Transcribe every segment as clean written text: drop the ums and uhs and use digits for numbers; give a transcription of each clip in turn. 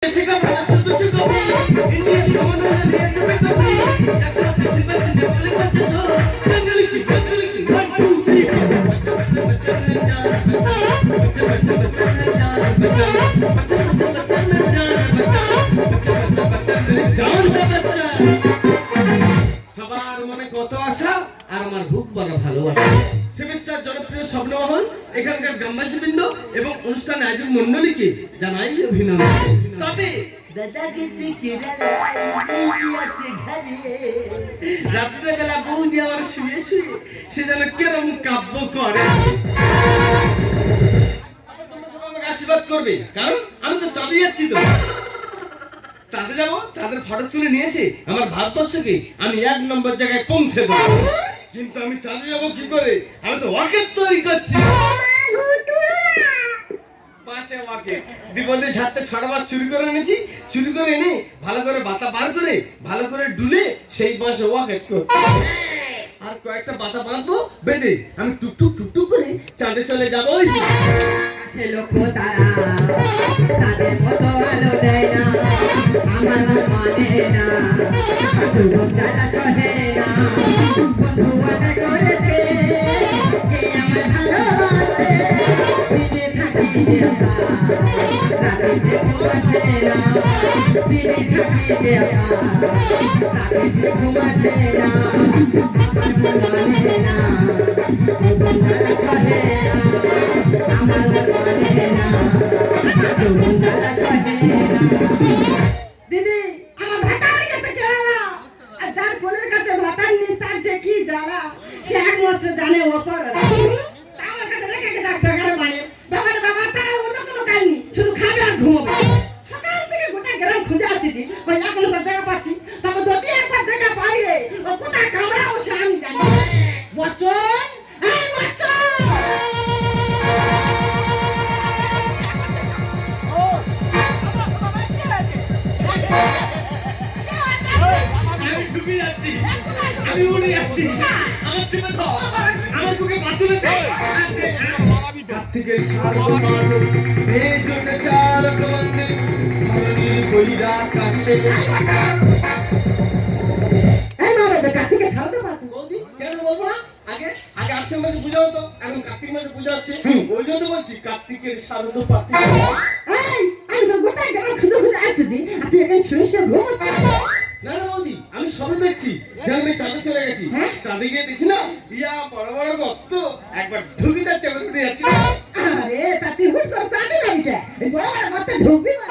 সবার মনে কত আশা আর আমার বুক বড় ভালোবাসা। সেমিস্টার জনপ্রিয় স্বপ্নমহল এখানকার গ্রামবাসীবৃন্দ এবং অনুষ্ঠান আয়োজক মণ্ডলীকে জানাই অভিনন্দন। তবে রাত্রেবেলা বৌদি আমার শুয়ে শুয়ে সে যেন কেরম কাব্য করে। আমাকে আশীর্বাদ করবে, কারণ আমি তো চাঁদে যাচ্ছি। তো চাঁদে যাবো, চাঁদের ফটো তুলে নিয়ে এসে আমার ভারতবর্ষকে আমি 1 নম্বর জায়গায় পৌঁছে দেবো। কিন্তু আমি চাঁদে যাবো কি করে? আমি তো ওয়াকেট তৈরি করছি। পাশে ওয়াকেট দিবনে ঝাড়তে 6 মাস চুরি করে এনেছি। চুরি করে এনে ভালো করে বাতা বার করে ভালো করে ডুলে সেই পাশে ওয়াকেট করছি। আর কয়েকটা বাতা বাঁধবো, বেঁধে আমি টুকটুক টুকটুক করে চাঁদে চলে যাবো। লক্ষ্য তারা তাদের মতো আলো দেয় না, আমার মানে না, জ্বালা সহে না। বন্ধু আদা করেছে কে আমার ভালোবাসে, দিনে থাকি রাতে ঘুমাসে না, দিনে থাকি রাতে ঘুমাসে না, আমার মানে না, জ্বালা সহে না, আমার দিদি আমার ভাতার কাছে গেলা, আর যার কোলের কাছে ভাতার নেই তার যে কি জ্বালা সে একমাত্র জানে ও করে। আমার কাছে রেখে গেছে বেকার মানে বাবার বাবা তার অন্য কোনো কাজ নেই, শুধু খাবে আর ঘুমাবে। সকাল থেকে গোটা গ্রাম খুঁজে আসতেছি, ওই এখন তো দেখা পাচ্ছি। তবে যদি একবার দেখা পাই রে ও কোথায় কামড়াবো সে আমি জানি। বচন এই বচন আমি ডুবে যাচ্ছি, আমি উড়ে যাচ্ছি। আমার চেপে ধর, আমার বুকে বাঁধুরে দে। কার্তিকের সার্বভৌম এই জন্য চালক বন্দে ধরণীর বৈরা কাশে। এই মারা কার্তিকে খাওয়াতে পারতো বৌদি কেন বলবো না? আগে আগে আশ্বিন মাসে পূজা হতো, এখন কার্তিক মাসে পূজা হচ্ছে। ওই জন্য বলছি কার্তিকের সার্বভৌম পাতি। এই আমি তো গোটা গ্রাম খুঁজে খুঁজে আসতেছি, আর তুই এখানে শুয়ে শুয়ে ঘুমোচ্ছিস। না না বৌদি, আমি সবে দেখছি যে আমি চাঁদে চলে গেছি। চাঁদে গিয়ে দেখি না ইয়া বড় বড় গর্ত, একবার ঢুকে যাচ্ছে, একবার উঠে যাচ্ছি। আরে তা তুই হুট করে চাঁদে যাবি কে? এই বড় বড় গর্তে ঢুকবি না।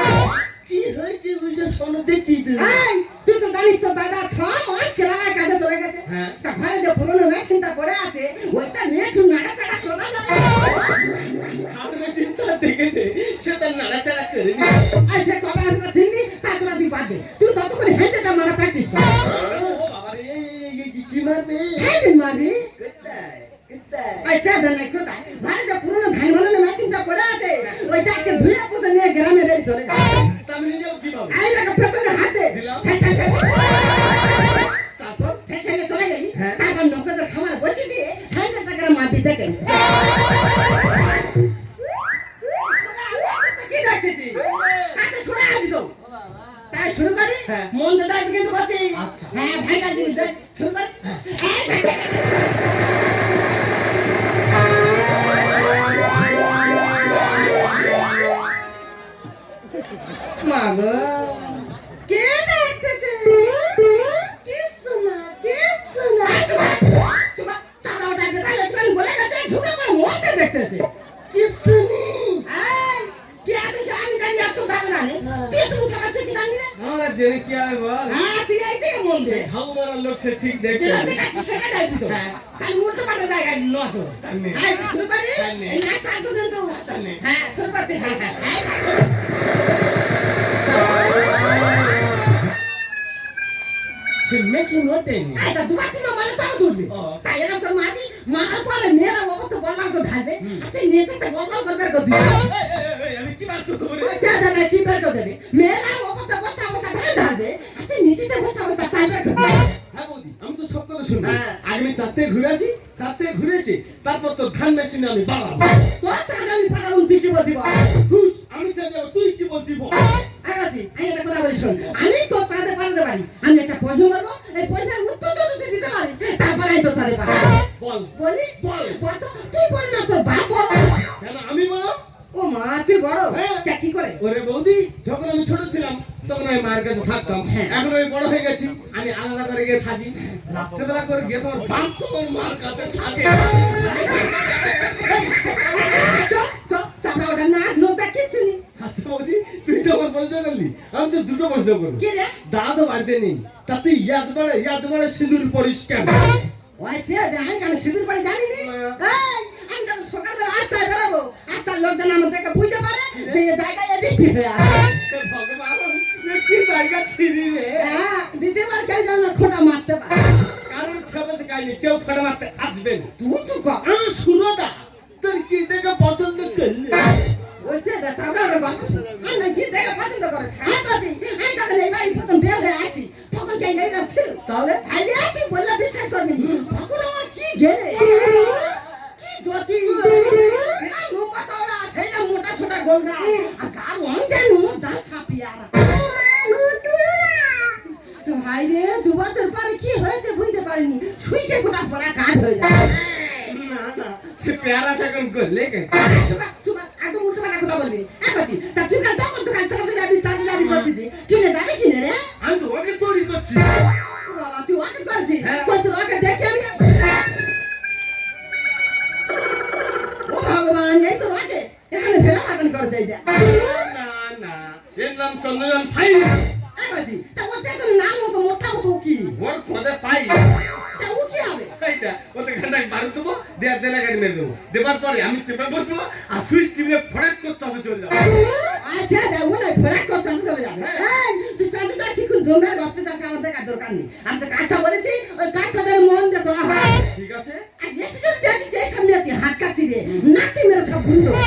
কি হয়েছে বুঝে শোনো দেখি তুই। এই তুই তো জানিস তো দাদা 6 মাস কেরালায় কাজে চলে গেছে। হ্যাঁ। তা ঘরে যে পুরনো মেশিনটা পড়ে আছে ওইটা নিয়ে তুই নাড়াচাড়া করা যাবে। সামনে চিন্তা দেখেছে সে তার নাড়াচাড়া করে নি। এই সে কবে আমরা চিনি তা তোরা তুই বাদ দে। তুই ততক্ষণ হেঁটেটা মারা প্র্যাকটিস কর। ও বাবা রে, কি মারবে? হেঁটে মারবি। কোথায় কোথায়? এই চাঁদা নাই কোথায়? ঘরে যে পুরনো ধান ভালো মেশিনটা পড়ে আছে ওইটা আজকে ধুয়ে পুষে নিয়ে গ্রামে বেরিয়ে চলে যায়। আমি নিয়ে যাবো কিভাবে? এই দেখো প্রথমে হাতে দিলাম। তারপর ঠেকে চলে গেলি। হ্যাঁ। তারপর নৌকাতে খামার বসে দিয়ে হাতে টাকা মাটি দেখে কি দেখতেছি হাতে ছড়া আবি তো তাই শুরু করি। হ্যাঁ। মন দাদা কিন্তু করছি। আচ্ছা। হ্যাঁ ভাইটা জিনিস দেখ শুরু করি। মা গো কে দেখতেছে? কিছু না কিছু না। তোমার চাপা ওটা তাহলে তুমি বলে গেছে ঢুকে পড়ে মনটা দেখতেছে কিছু নেই। এই কে আছে আমি জানি আর তো দাদা জানে কে তুমি খাবার থেকে জানি না। আমার জেনে কি হয় বল? হ্যাঁ তুই এই থেকে মন দে হাউ মারার লোক সে ঠিক দেখছে। যেটা দেখাচ্ছি সেটা যাইবি তো। তাহলে উল্টো পাল্টা জায়গায় নয় তো। জানি। হ্যাঁ শুরু করি। জানি। এই না কাজ তো দেন তো। জানি। হ্যাঁ শুরু করতে হ্যাঁ হ্যাঁ সে মেশিন ওঠেনি। এটা দুবার তিনবার মারলে তাও ধরবে। ও। তাই এরকম করে মারবি, মারার পরে মেয়েরা ও তো গলা তো ঢালবে, তুই নিজেতে গলগল করবে তো দিবি। আমি কি বার করতে পারি? ওই চাঁদা না কি বের করে দেবে। মেয়েরা ও তো বসা বসা ঢালবে, তুই নিজেতে বসা বসা চাইবে তো। হ্যাঁ বৌদি, আমি তো সব কথা শুনবো। হ্যাঁ। আগে আমি 4 থেকে ঘুরে আসি, 4 থেকে ঘুরে এসে তারপর তো ধান মেশিনে আমি বাড়াবো। তোর চাঁদা আমি পাঠাবো তুই কি বলবি বল। ঘুষ, আমি চাই তুই কি বলতি বল। আগাছি তাহলে শোন, আমি তো তাদের পাঠাতে পারি। আমি একটা প্রশ্ন করবো, এই প্রশ্নের উত্তর যদি তুই দিতে পারিস, তারপরে আমি তো তাদের পাঠাবো। বল বলি বল। বল তো, তুই বলি না তোর বাপ বড়। কেন আমি বলো? ও মা, তুই বড়? হ্যাঁ। তা কি করে? ওরে বৌদি, যখন আমি ছোট ছিলাম তখন আমি মায়ের কাছে থাকতাম। হ্যাঁ। এখন আমি বড় হয়ে গেছি, আমি আলাদা করে গিয়ে থাকি। রাত্রেবেলা করে গিয়ে তোমার বাপ তোমার মার কাছে থাকে। তারপরে ওটা নাচ নোটা কিচ্ছু নেই। আচ্ছা বৌদি, তুই তো আমার প্রশ্ন করলি, আমি তো দুটো প্রশ্ন করবো। কি রে? দাদা তো বাড়িতে নেই, তাতে ইয়াদ বাড়ে সিঁদুর পরিস কেন? ওই ছেলে দেখাই কেন সিঁদুর বাড়ি জানি নি? এই, আমি যখন সকালবেলা 8টায় বেরোবো, 8টার লোকজন আমার দেখে বুঝতে পারে যে এই জায়গায় এসেছি। ভগবান, এ কি জায়গা ছিলি রে? হ্যাঁ, দিতে পারে কেউ যেন খোঁটা মারতে পারে। কারণ খেপেছে কাহিনী, কেউ ফেলে মারতে আসবে না। তুই তো কর। শুনো না, তোর কি দেখে পছন্দ করলি? ওই ছেলে তারপরে ওটা গল্প শুনে। আমি কি দেখে পছন্দ করে? হ্যাঁ বাজি, আমি যখন এই বাড়ি প্রথম বের হয়ে আসি, তখন কে এইরকম ছিল? তাহলে আরে তুই বললে বিশ্বাস করবি না। তখন আমার কি গেলে, কি জ্যোতি, এরা লম্বা চওড়া, সেইটা মোটা সোটা গোলগা, আর গা রং যেন দাঁত সাপিয়া। ভাই রে, 2 বছর পরে কি হয়েছে বুঝতে পারিনি, ছুঁইতে গোটা পড়া কাঠ হয়ে যায়। না না, সে পেয়ারাটা এখন করলে কেন? তোমার একদম উল্টো পাল্টা কথা বলবি। একবারই, তা তুই কাল তখন দোকান চালাতে যাবি, চালাতে যাবি করছিস, কিনে যাবে কিনে রে? আমি তো ওকে তৈরি করছি। বাবা, তুই ওকে করছিস? হ্যাঁ। কই তোর ওকে দেখি আমি। ও ভগবান, এই তো ওকে এখানে ফেরা ফাটান করছে এইটা। না না, এর নাম চন্দ্রযান ফাইভ। একবারই, তা ও দেখুন নাম মতো মোটা মতো কি? ওর পদে পাই। তা ও কি হবে? এইটা ওতে ঘন্টায় বারো দেবো, দেড় গাড়ি মেরে দেবো। দেবার পরে আমি চেপে বসবো আর সুইচ টিপে ফটাক করে চাপে চলে যাবো। আচ্ছা, তা ও না ফেরা করতে চলে যাবে। এই, তুই চাঁদে যা, ঠিক জমের গপ্পে যাচ্ছে, আমার দেখার দরকার নেই। আমি তো কাজটা বলেছি, ওই কাজটা যেন মন দিয়ে করা হয়। ঠিক আছে? আর এসে যদি দেখি যে এই সামনে আছি, হাত কাটছি রে, নাকি মেরে সব ভুল দেবো।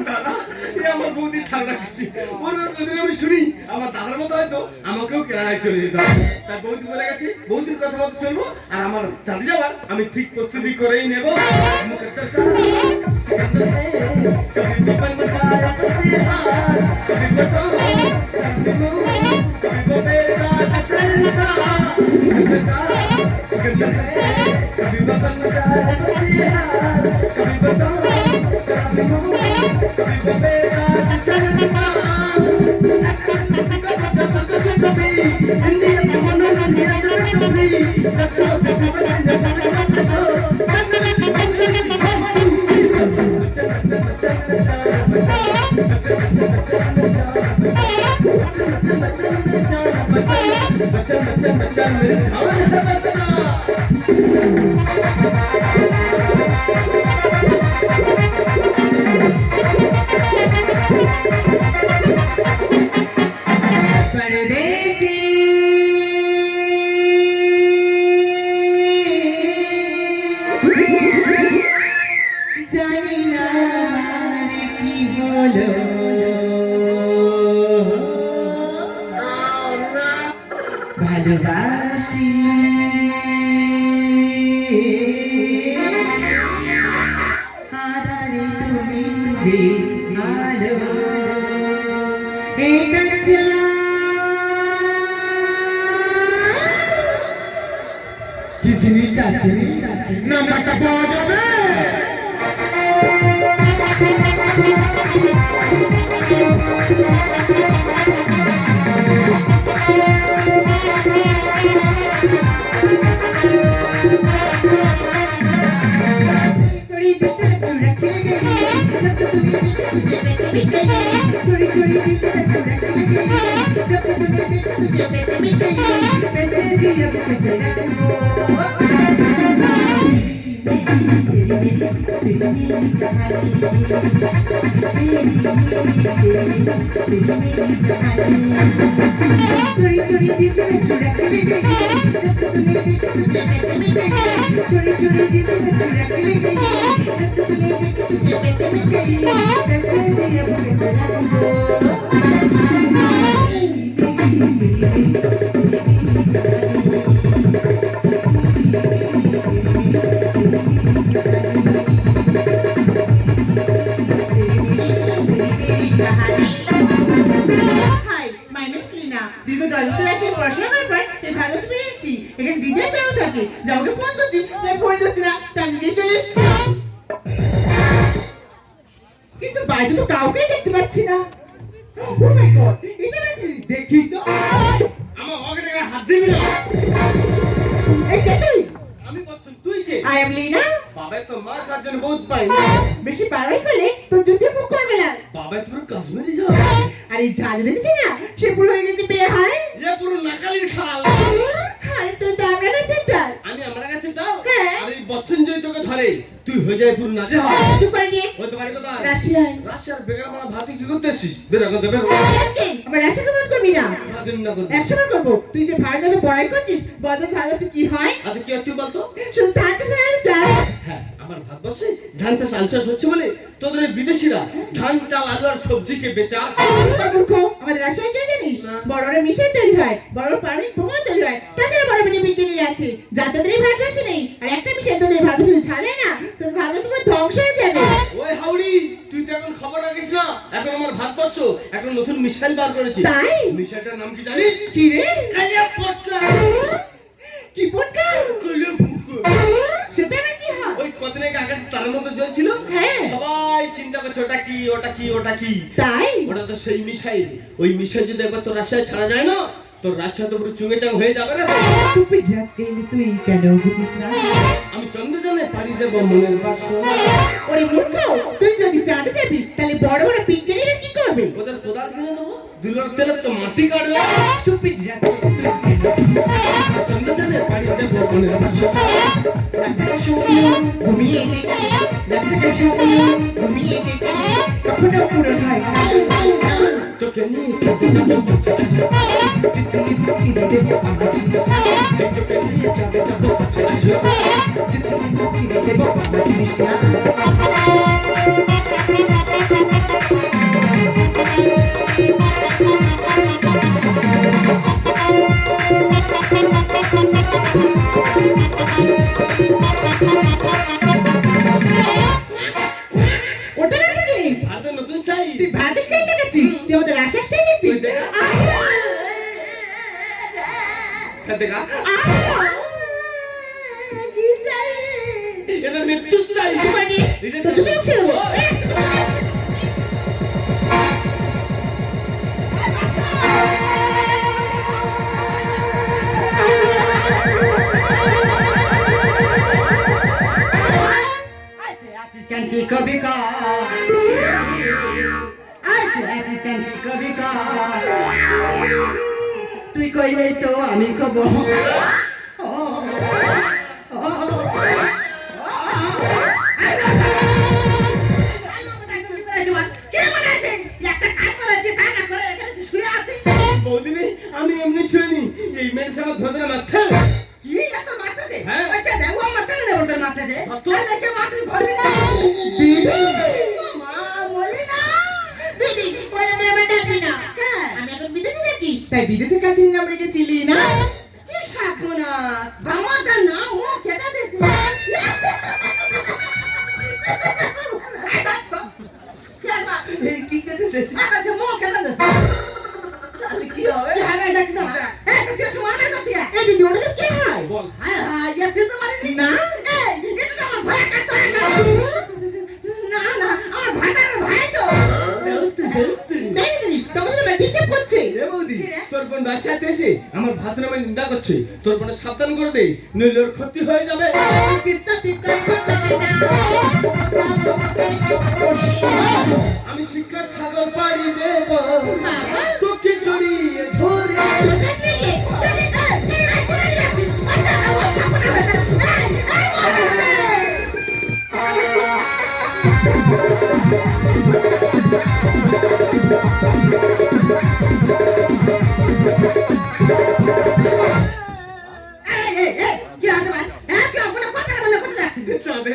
দাদা, এ আমার বৌদি ঠান্ডা খুশি। ওর যদি আমি শুনি আমার দাদার মতো হয়তো আমাকেও কেরানায় চলে যেতে হবে। তাই বৌদি বলে গেছে, বৌদির কথা মতো চলবো। আর আমার চাঁদে যাওয়ার আমি ঠিক প্রস্তুতি করেই নেবো। মুখের তরকা, সিকান্দার है, कभी बपन मचाया फसीहार, कभी बताओ चांद को, कभी वो मेरा शहंशाह। सिकंदर है, कभी बपन मचाया फसीहार, कभी बताओ चांद को, कभी वो मेरा शहंशाह। कभी इंडिया के मनोरंजन कभी अच्छा किसी बंदे का शो জানি না কি হলো, ভালোবাসি হারারে তুমি যে ভালো এটা কি জিনিস আছে নাম্বারটা পাওয়া যাবে? Thank you. আমাকে যে আমাকে ফোন করছি যে ফোন করছি না তাই নিজেই চলে এসেছি কিন্তু বাইরে তো কাউকে দেখতে পাচ্ছি না ও মাই গড এটা নাকি দেখি তো আমার পকেটে হাত দিবি না এই কে তুই আমি বলছি তুই কে আই এম লিনা বাবা তো মার কার জন্য বহুত পাই বেশি পারাই পেলে তোর যুদ্ধে মুখ করবে না বাবা পুরো কাশ্মীরি যাও আর এই ঝাল দেখছি না সে পুরো হয়ে গেছে বিয়ে হয় এ পুরো নাকালির খাল আরে তোর দামরা না সেটা আমি আমার কাছে দাও হ্যাঁ। আর এই বচ্চন জয় তোকে ধরে তুই হয়ে যায় পুরো নাচে হয় সুপার নিয়ে ওই তো বাড়ি কোথায় রাশিয়ায় রাশিয়ার বেকার মারা ভাতি কি করতে আসছিস বেরো করতে বেরো আমার রাশিয়া কেমন করবি না ভাতিন না করতে একশো বার করবো তুই যে ভারতে পড়াই করছিস বদল ভারতে কি হয় আচ্ছা কি আর তুই বলতো শুধু থাকতে চাই হ্যাঁ আমার ভারতবর্ষে ধান চাষ আলু চাষ হচ্ছে বলে তোদের এই বিদেশিরা ধান চাল আলু আর সবজিকে বেচা মূর্খ আমাদের রাশিয়ায় কে জানিস বড় বড় মিশন তৈরি হয় বড় বড় পারমিট প্রমাণ তৈরি হয় তাছাড়া বড় বড় বিজ্ঞানী আছে যা তোদের এই ভারতবর্ষে নেই আর একটা মিশন তোদের ভারতবর্ষে ছাড়ে না তোদের ভারতবর্ষ পুরো ধ্বংস হয়ে যাবে ওই হাউড়ি তুই তো এখন খবর রাখিস না এখন আমার ভারতবর্ষ এখন নতুন মিসাইল বার করেছে তাই মিসাইলটার নাম কি জানিস কি রে কালিয়া পটকা কি পটকা কালিয়া পটকা সেটা না কি হয় ওই কতদিন আগে আকাশ তারার মতো জ্বলছিল হ্যাঁ। সবাই চিন্তা করছে ওটা কি ওটা কি ওটা কি তাই ওটা তো সেই মিসাইল ওই মিসাইল যদি একবার তোর রাশিয়ায় ছাড়া যায় না তোর রাশিয়া তো পুরো চুঙে চাং হয়ে যাবে রে টুপি রাখতে তুই কেন বুঝিস না আমি চন্দ্রযানে পাড়ি দেব মনের বাসনা ওরে মূর্খ তুই যদি চাঁদে যাবি তাহলে বড় বড় বিজ্ঞানীরা কি করবে ওদের কোদাল কিনে নেবো দুলোর তেলে তো মাটি কাটবে টুপি রাখতে চন্দ্রযানে পাড়ি দেব মনের বাসনা রাস্তাটা সময় ঘুমিয়ে দেখি রাস্তাটা সময় ঘুমিয়ে দেখি কখনো পুরো হয় না তোকে নিয়ে তুই ছিঁড়ে দেবো আমার তোকে নিয়ে যাবে যাবো পাশে ছিঁড়ে দেবো আমার জিনিস না ওটা না কি আর তো নতুন চাই তুই ভাতের স্টাইল দেখাচ্ছিস তুই আমাদের রাশিয়ার স্টাইল দেখবি দেখা এটা মৃত্যু স্টাইল তো তুমি ছিল की कभी का की कभी का তুই কইলে তো আমি কব বৌদিনি আমি এমনি শুনি এই মেয়ের সাথে ধরে মারছে কি এত মারতেছে হ্যাঁ। আচ্ছা দেখো মারতে না ওটা মারতেছে কত? আর দেখে মারতে ধরবি না দিদি মা বলি না দিদি ওরে মেয়ে ডাকবি না আমি এখন বিদেশে থাকি তাই বিদেশের কাছে আমরা এটা চিলি না কি সাপনাস বামাটা না ও কেটে দিয়েছে এই কি করতে আচ্ছা মো কেটে দিয়েছে তাহলে কি হবে হ্যাঁ দেখি না এই তো কিছু মানে করতে এই দিদি ওটা কি হয় বল হ্যাঁ হ্যাঁ ইয়ে তো পারিনি না এই এটা তো আমার ভয় কাটতে না না আমার ভাইটার ভাই তো দেখি তখন তো ডিস্টার্ব করছে এ বৌদি তোর বোন রাশিয়াতে এসে আমার ভাত নামে নিন্দা করছে তোর বোন সাবধান করে দে নইলে ওর ক্ষতি হয়ে যাবে তিত্তা তিত্তা আমি শিক্ষার সাগর পাড়ি দেব তোকে জড়িয়ে ধরে চাঁদে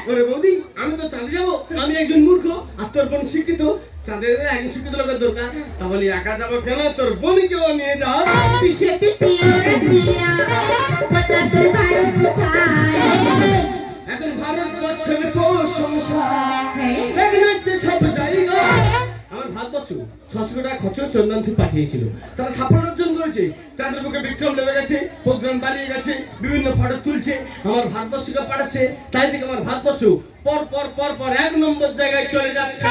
ওরে বৌদি আমি তো চাঁদে যাবো আমি একজন মূর্খ আর তোর বোন শিক্ষিত চাঁদের একজন শিক্ষিত লোকের দরকার তাহলে একা যাবো কেন তোর বোনকেও নিয়ে যাও এখন ভারতবর্ষের প্রশংসা এখন হচ্ছে সব জায়গা আমার ভারতবর্ষ 600 টাকা খরচ চন্দন থেকে পাঠিয়েছিল তারা সাফল্য অর্জন করেছে হয়েছে, চাঁদের বুকে বিক্রম নেমে গেছে, প্রোগ্রাম বানিয়ে গেছে, বিভিন্ন ফটো তুলছে, আমার ভারতবর্ষকে পাঠাচ্ছে, তাই থেকে আমার ভারতবর্ষ পর পর পর পর 1 নম্বর জায়গায় চলে যাচ্ছে।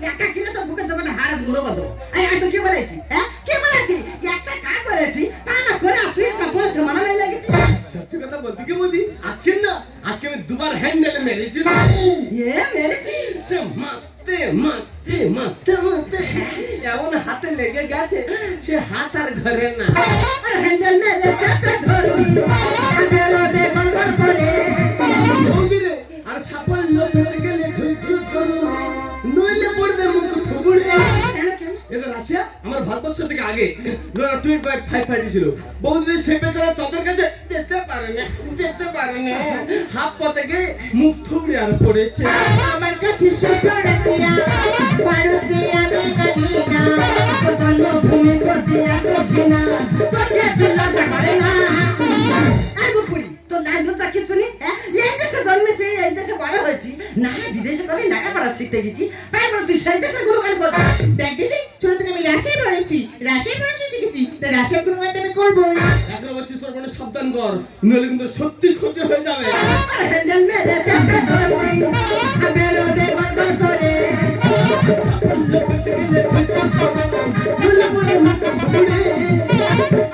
একটা কিলো তো বুকের দোকানে হাড় গুলো কত? আমি তো কি বলেছি? হ্যাঁ কি বলেছি? একটা কাজ বলেছি তা না করে তুই সব সমান হয়ে লাগেছিস। সত্যি কথা বলতে কি বলি, আজকে আমি দুবার হ্যান্ডেলে মেরেছি। মেরেছি সে মারতে মারতে মারতে মারতে এমন হাতে লেগে গেছে, সে হাত আর ঘরে না। হ্যান্ডেল মেরে চাপে ধরবি আগের ওরে বন্ধ করে গভীরে আর সাফল্য পেতে গেলে ধৈর্য ধরুন, নইলে পড়বে মুখ থুবড়ে। এটা রাশিয়া আমার ভারতবর্ষ থেকে আগে 2.5 ছিল। বহুদিন সে বেচারা চন্দ্রের কাছে যেতে পারে না, হাত পথে গিয়ে মুখ থুবড়ে আর পড়েছে। আমার কাছে সরকারিয়া ভারতে আমি মদিনা জন্মভূমি প্রতি এত ঘৃণা তোকে লজ্জা করে না। আই বুকুড়ি তো নাই লজ্জা কিছু নেই। এই দেশে জন্মেছি, এই দেশে বড় হয়েছি, না বিদেশে করে লেখাপড়া শিখতে গেছি, তাই বলছি সেই দেশের গুণগান করবো। দেখ দিদি, ছোট থেকে আমি রাশিয়ায় পড়েছি, রাশিয়ায় পড়াশোনা শিখেছি, তাই রাশিয়ার কোনো গান আমি করবো। এখন বলছি তোর মানে সাবধান কর, নইলে কিন্তু সত্যি ক্ষতি হয়ে যাবে। হ্যান্ডেল মেরে চাপে ধরবি আগের ওরে বন্ধ করে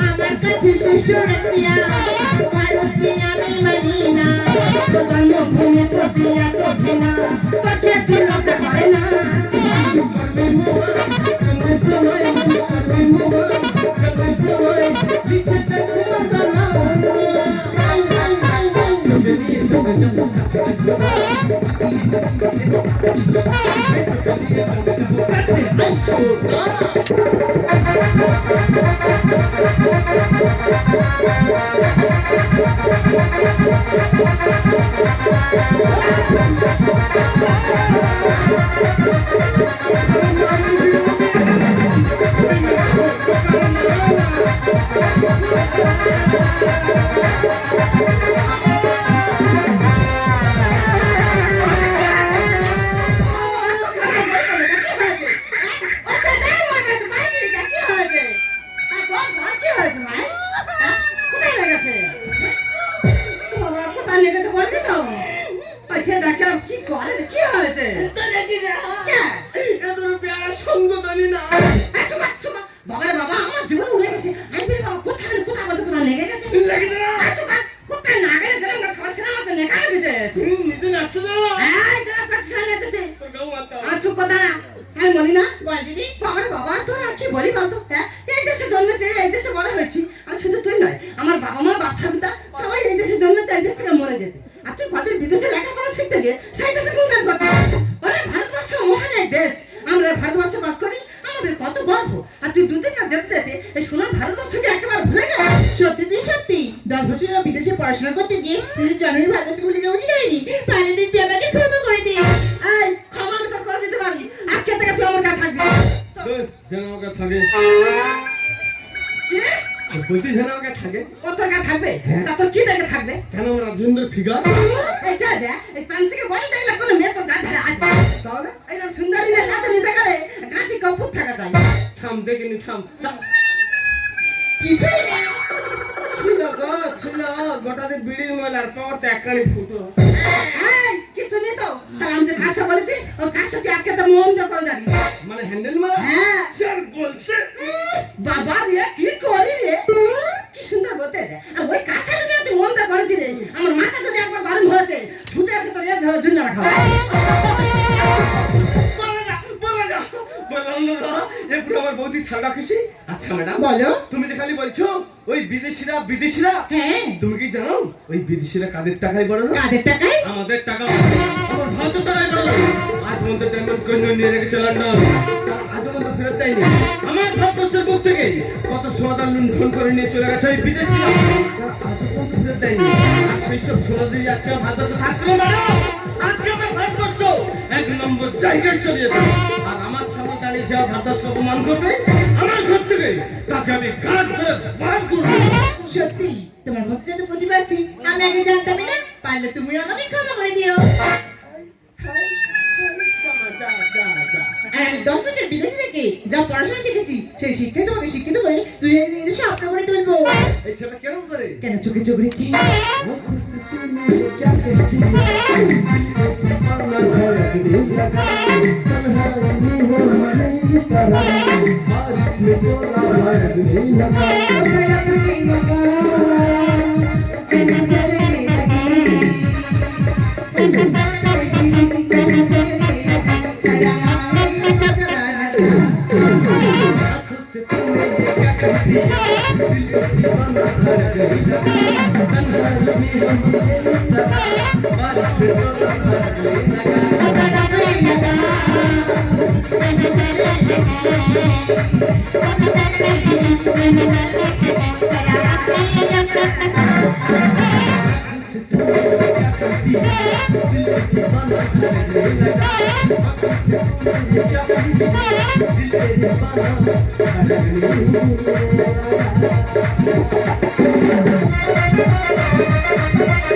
আমার কাছে শ্রেষ্ঠ রাশিয়া ভারতে আমি মদিনা জন্মভূমি প্রতি এত ঘৃণা তোকে লজ্জা করে না। আমার বাবা মা বাপ ঠাকুরদা সবাই এই দেশে জন্মেছে, এই দেশ থেকে মরে গেছে, আর তুই কত বিদেশে লেখাপড়া শিখতে গিয়ে সেই দেশে গুণগান করতে। ভারতবর্ষ মহান এক দেশ, আমরা ভারতবর্ষে বাস করি, আমাদের কত গর্ব, আর তুই দুদিন না যেতে যেতে এই সোনার ভারতবর্ষকে একেবারে ভুলে গেল। সত্যি 10 বছর বিদেশে পড়াশোনা করতে গিয়ে তুই জানুয়ারি ভারতবর্ষ বলে কেউ যায়নি, পারে দিন তুই আমাকে ক্ষমা করে দিই। এই ক্ষমা আমি তো করে দিতে পারি, আজকে থেকে তুই আমার কাছে থাকবি। যেন আমাকে থাকে, কি? বলছি যেন আমাকে থাকে। কত টাকা থাকবে? তা তোর কি টাকা থাকবে? কেন আমার রাজেন্দ্র ফিগার? এই যা দে, এই চান্সিকে বড় টাইলা কোনো মেয়ে তো গা ধরে আসবে। তাহলে এইরকম সুন্দরী মেয়ে কাছে নিতে গেলে গাঁটি কপুর থাকা যায়। থাম, দেখিনি থাম। কিছুই না। ছিল গোটাতে বিড়ির ময়লার পর তো একখানি ফুটো। এই কিছু নেই তো, তাহলে আমি যে কাজটা বলেছি ওই কাজটা তুই আজকে তো মন দিয়ে করে যাবি। মানে হ্যান্ডেল মারা? হ্যাঁ। স্যার বলছে বাবা রে কি করি রে, কি সুন্দর বলতে রে। আর ওই কাজটা যদি তুই মন দিয়ে করেছি রে, আমার মাথা যদি একবার গরম হয়েছে ছুটে আসে তো রে ধরে ঝুলে রাখা। বললাম না, এরপর আমার বৌদি ঠান্ডা খুশি। আচ্ছা ম্যাডাম, বলো। তুমি যে খালি বলছো ওই বিদেশিরা বিদেশিরা, হ্যাঁ, তুমি কি জানো ওই বিদেশিরা কাদের টাকায় বড় না? কাদের টাকায়? আমাদের টাকা, আমার ভারত টাকায় বড়। আজ পর্যন্ত ডায়মন্ড কন্যা নিয়ে রেখেছে লন্ডন, আজ পর্যন্ত ফেরত দেয়নি। আমার ভারতবর্ষের বুক থেকে কত সোনাদার লুণ্ঠন করে নিয়ে চলে গেছে ওই বিদেশিরা, আজ পর্যন্ত ফেরত দেয়নি। আর সেই সব সোনা দিয়ে আজকে আমার ভারতবর্ষ থাকলো না। আজকে আমার ভারতবর্ষ 1 নম্বর জায়গায় চলে যেত। আর আমার সামনে দাঁড়িয়ে যে আমার ভারতবর্ষ অপমান করবে আমার ঘর থেকে, তাকে আমি ঘাট করে বার করবো। সত্যি তোমার মধ্যে যত প্রতিভা আছে আমি আগে জানতামই না। পারলে তুমি আমাকে ক্ষমা করে দিও। আর আমি 10 বছর বিদেশে থেকে যা পড়াশোনা শিখেছি সেই শিক্ষাই তোমাকে শিক্ষিত করে তুই স্বপ্ন করে তুলবো। এই সেটা কেমন করে? কেন চোখে চোখ রেখে? Thank you.